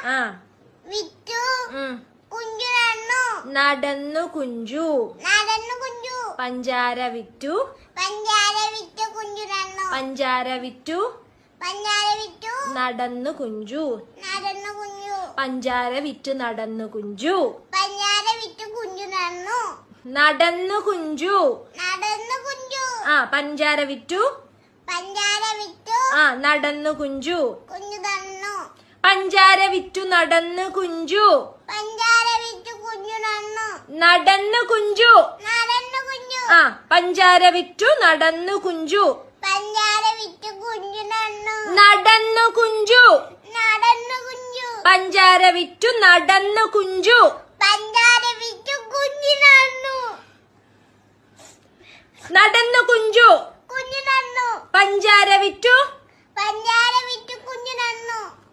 വിറ്റു കുഞ്ചു നടന്നു. നടന്നു കുഞ്ചു. നടന്നു കുഞ്ചു. പഞ്ചാര വിറ്റു. പഞ്ചാര വിറ്റു കുഞ്ചു നടന്നു. പഞ്ചാര വിറ്റു. പഞ്ചാര വിറ്റു നടന്നു കുഞ്ചു. നടന്നു കുഞ്ചു. പഞ്ചാര വിറ്റു നടന്നു കുഞ്ചു. പഞ്ചാര വിറ്റു കുഞ്ചു നടന്നു. നടന്നു കുഞ്ചു. നടന്നു കുഞ്ചു. പഞ്ചാര വിറ്റു. പഞ്ചാര വിറ്റു നടന്നു കുഞ്ചു. കുഞ്ചു നടന്നു. പഞ്ചാര വിറ്റു നടന്നു കുഞ്ചു. പഞ്ചാര വിറ്റു കുഞ്ചു നടന്നു. നടന്നു കുഞ്ചു. നടന്നു കുഞ്ചു. പഞ്ചാര വിറ്റു നടന്നു കുഞ്ചു. പഞ്ചാര വിറ്റു കുഞ്ചു നടന്നു. നടന്നു കുഞ്ചു. നടന്നു കുഞ്ചു. പഞ്ചാര വിറ്റു നടന്നു കുഞ്ചു. പഞ്ചാര വിറ്റു കുഞ്ചു നടന്നു. നടന്നു കുഞ്ചു. കുഞ്ചു നടന്നു. പഞ്ചാര വിറ്റു. പഞ്ചാര വിറ്റു കുഞ്ചു നടന്നു.